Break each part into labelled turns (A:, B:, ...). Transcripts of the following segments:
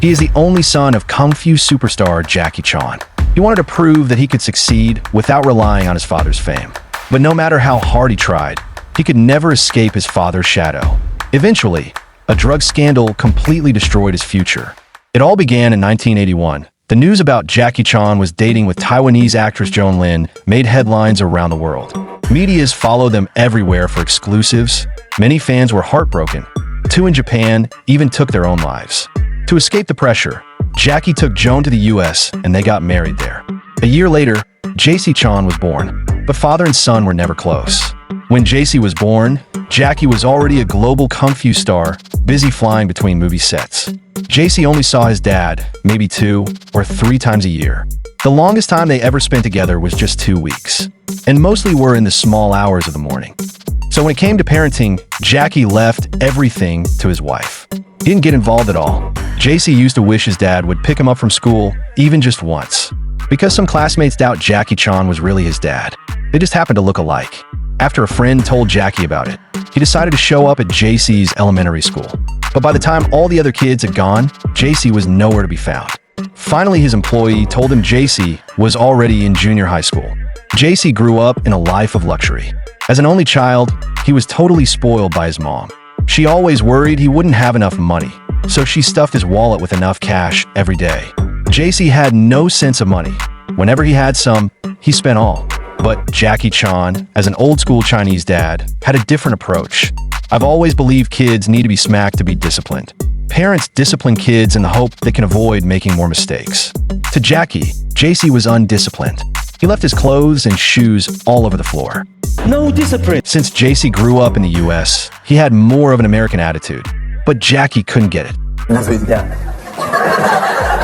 A: He is the only son of Kung Fu superstar Jaycee Chan. He wanted to prove that he could succeed without relying on his father's fame. But no matter how hard he tried, he could never escape his father's shadow. Eventually, a drug scandal completely destroyed his future. It all began in 1981. The news about Jaycee Chan was dating with Taiwanese actress Joan Lin made headlines around the world. Medias followed them everywhere for exclusives. Many fans were heartbroken. 2 in Japan even took their own lives. To escape the pressure, Jaycee took Joan to the US and they got married there. A year later, Jaycee Chan was born, but father and son were never close. When Jaycee was born, Jaycee was already a global Kung Fu star, busy flying between movie sets. Jaycee only saw his dad maybe 2 or 3 times a year. The longest time they ever spent together was just 2 weeks, and mostly were in the small hours of the morning. So when it came to parenting, Jaycee left everything to his wife. He didn't get involved at all. Jaycee used to wish his dad would pick him up from school, even just once. Because some classmates doubt Jaycee Chan was really his dad. They just happened to look alike. After a friend told Jaycee about it, he decided to show up at Jaycee's elementary school. But by the time all the other kids had gone, Jaycee was nowhere to be found. Finally, his employee told him Jaycee was already in junior high school. Jaycee grew up in a life of luxury. As an only child, he was totally spoiled by his mom. She always worried he wouldn't have enough money, so she stuffed his wallet with enough cash every day. Jaycee had no sense of money. Whenever he had some, he spent all. But Jaycee Chan, as an old-school Chinese dad, had a different approach. I've always believed kids need to be smacked to be disciplined. Parents discipline kids in the hope they can avoid making more mistakes. To Jaycee was undisciplined. He left his clothes and shoes all over the floor.
B: No discipline.
A: Since Jaycee grew up in the US, he had more of an American attitude. But Jaycee couldn't get it.
B: Yeah.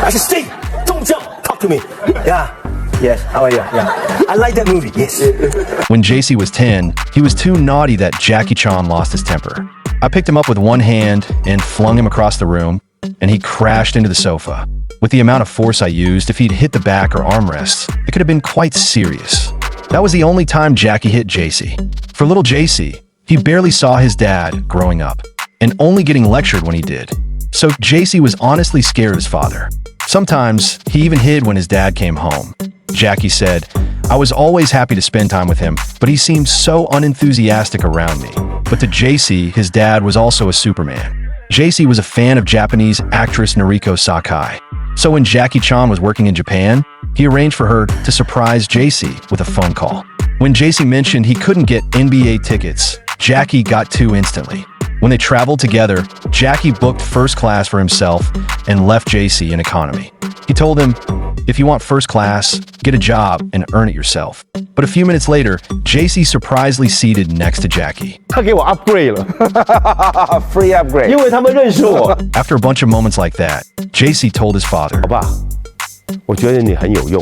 B: I said, stay! Don't jump! Talk to me! Yeah. Yes, how are you? Yeah. I like that movie, yes.
A: When Jaycee was 10, he was too naughty that Jaycee Chan lost his temper. I picked him up with one hand and flung him across the room, and he crashed into the sofa. With the amount of force I used, if he'd hit the back or armrests, it could have been quite serious. That was the only time Jaycee hit Jaycee. For little Jaycee, he barely saw his dad growing up, and only getting lectured when he did. So Jaycee was honestly scared of his father. Sometimes, he even hid when his dad came home. Jaycee said, "I was always happy to spend time with him, but he seemed so unenthusiastic around me." But to Jaycee, his dad was also a Superman. Jaycee was a fan of Japanese actress Noriko Sakai. So when Jaycee Chan was working in Japan, he arranged for her to surprise Jaycee with a phone call. When Jaycee mentioned he couldn't get NBA tickets, Jaycee got 2 instantly. When they traveled together, Jaycee booked first class for himself and left Jaycee in economy. He told him, "If you want first class, get a job and earn it yourself." But a few minutes later, Jaycee surprisingly seated next to Jaycee.
B: 他给我 upgrade 了 Free upgrade 因为他们认识我
A: After a bunch of moments like that, Jaycee told his father,
B: 老爸我觉得你很有用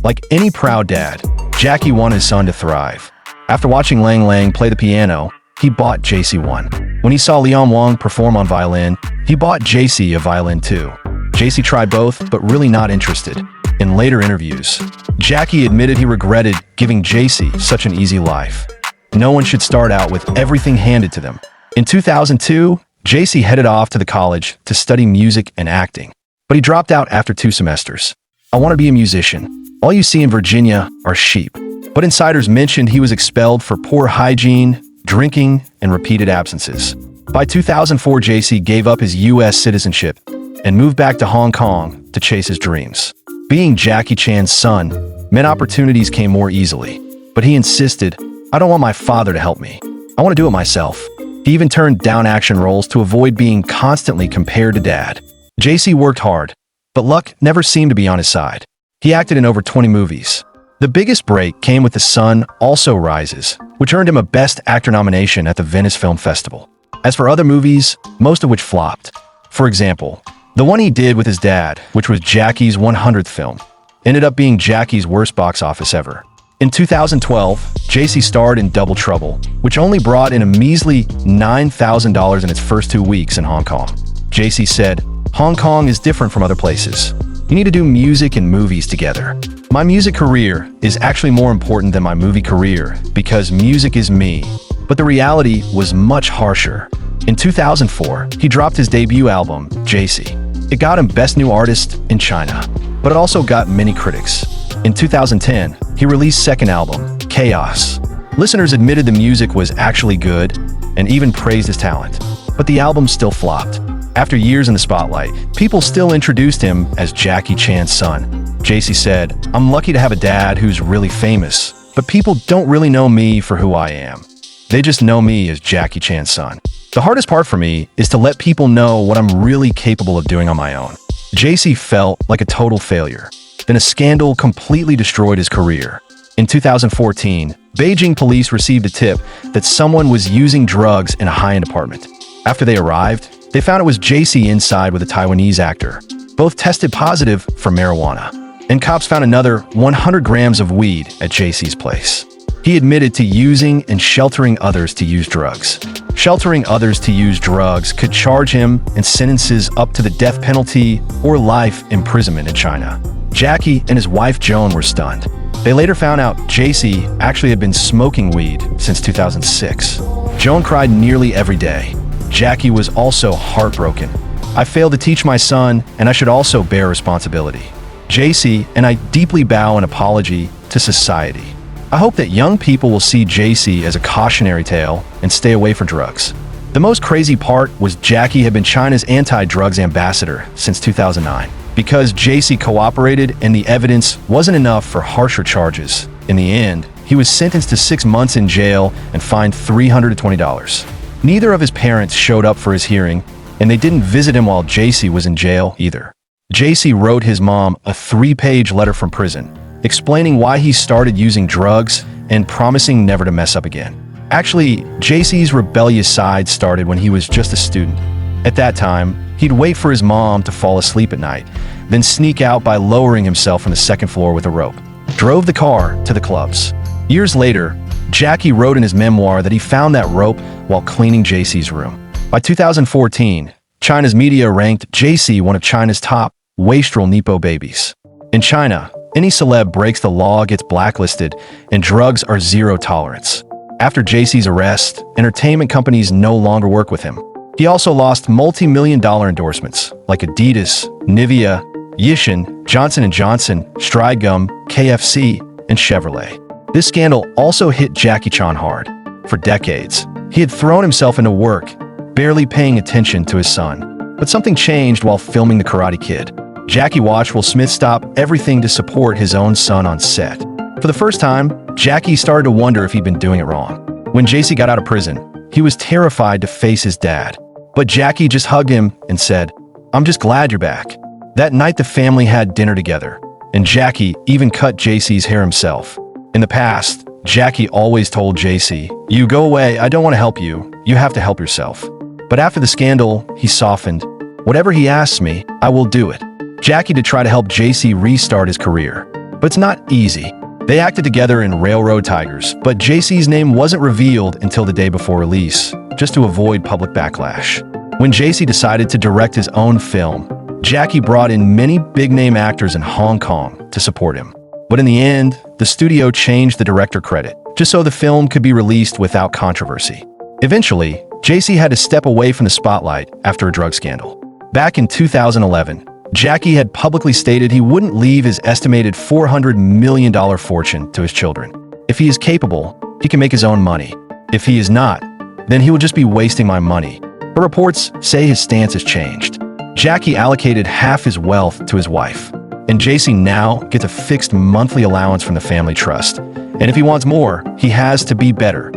A: Like any proud dad, Jaycee wanted his son to thrive. After watching Lang Lang play the piano, he bought Jaycee one. When he saw Leon Wang perform on violin, he bought Jaycee a violin too. Jaycee tried both, but really not interested. In later interviews, Jaycee admitted he regretted giving Jaycee such an easy life. No one should start out with everything handed to them. In 2002, Jaycee headed off to the college to study music and acting, but he dropped out after 2 semesters. "I want to be a musician. All you see in Virginia are sheep." But insiders mentioned he was expelled for poor hygiene, drinking, and repeated absences. By 2004, Jaycee gave up his US citizenship and moved back to Hong Kong to chase his dreams. Being Jaycee Chan's son meant opportunities came more easily, but he insisted, "I don't want my father to help me. I want to do it myself." He even turned down action roles to avoid being constantly compared to dad. Jaycee worked hard, but luck never seemed to be on his side. He acted in over 20 movies. The biggest break came with The Sun Also Rises, which earned him a Best Actor nomination at the Venice Film Festival. As for other movies, most of which flopped. For example, the one he did with his dad, which was Jackee's 100th film, ended up being Jackee's worst box office ever. In 2012, Jaycee starred in Double Trouble, which only brought in a measly $9,000 in its first 2 weeks in Hong Kong. Jaycee said, "Hong Kong is different from other places. You need to do music and movies together. My music career is actually more important than my movie career because music is me." But the reality was much harsher. In 2004, he dropped his debut album, Jaycee. It got him Best New Artist in China, but it also got many critics. In 2010, he released second album, Chaos. Listeners admitted the music was actually good and even praised his talent, but the album still flopped. After years in the spotlight, people still introduced him as Jaycee Chan's son. Jaycee said, "I'm lucky to have a dad who's really famous, but people don't really know me for who I am. They just know me as Jaycee Chan's son. The hardest part for me is to let people know what I'm really capable of doing on my own." Jaycee felt like a total failure. Then a scandal completely destroyed his career. In 2014, Beijing police received a tip that someone was using drugs in a high-end apartment. After they arrived, they found it was Jaycee inside with a Taiwanese actor. Both tested positive for marijuana, and cops found another 100 grams of weed at Jaycee's place. He admitted to using and sheltering others to use drugs. Sheltering others to use drugs could charge him in sentences up to the death penalty or life imprisonment in China. Jaycee and his wife Joan were stunned. They later found out Jaycee actually had been smoking weed since 2006. Joan cried nearly every day. Jaycee was also heartbroken. "I failed to teach my son, and I should also bear responsibility. Jaycee and I deeply bow an apology to society. I hope that young people will see Jaycee as a cautionary tale and stay away from drugs." The most crazy part was Jaycee had been China's anti-drugs ambassador since 2009. Because Jaycee cooperated and the evidence wasn't enough for harsher charges. In the end, he was sentenced to 6 months in jail and fined $320. Neither of his parents showed up for his hearing, and they didn't visit him while Jaycee was in jail either. Jaycee wrote his mom a 3-page letter from prison, explaining why he started using drugs and promising never to mess up again. Actually, Jaycee's rebellious side started when he was just a student. At that time, he'd wait for his mom to fall asleep at night, then sneak out by lowering himself from the second floor with a rope. Drove the car to the clubs. Years later, Jaycee wrote in his memoir that he found that rope while cleaning Jaycee's room. By 2014, China's media ranked Jaycee one of China's top wastrel Nepo babies. In China, any celeb breaks the law gets blacklisted, and drugs are zero tolerance. After Jaycee's arrest, entertainment companies no longer work with him. He also lost multi-million-dollar endorsements like Adidas, Nivea, Yishin, Johnson & Johnson, Stride Gum, KFC, and Chevrolet. This scandal also hit Jaycee Chan hard. For decades, he had thrown himself into work, barely paying attention to his son. But something changed while filming The Karate Kid. Jaycee watched Will Smith stop everything to support his own son on set. For the first time, Jaycee started to wonder if he'd been doing it wrong. When Jaycee got out of prison, he was terrified to face his dad. But Jaycee just hugged him and said, "I'm just glad you're back." That night the family had dinner together, and Jaycee even cut Jaycee's hair himself. In the past, Jaycee always told Jaycee, "You go away, I don't want to help you. You have to help yourself." But after the scandal, he softened. "Whatever he asks me, I will do it." Jaycee to try to help Jaycee restart his career. But it's not easy. They acted together in Railroad Tigers, but Jaycee's name wasn't revealed until the day before release, just to avoid public backlash. When Jaycee decided to direct his own film, Jaycee brought in many big-name actors in Hong Kong to support him. But in the end, the studio changed the director credit, just so the film could be released without controversy. Eventually, Jaycee had to step away from the spotlight after a drug scandal. Back in 2011, Jaycee had publicly stated he wouldn't leave his estimated $400 million fortune to his children. If he is capable, he can make his own money. If he is not, then he will just be wasting my money. But reports say his stance has changed. Jaycee allocated half his wealth to his wife, and Jaycee now gets a fixed monthly allowance from the family trust. And if he wants more, he has to be better.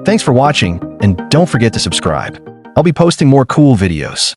A: Thanks for watching, and don't forget to subscribe. I'll be posting more cool videos.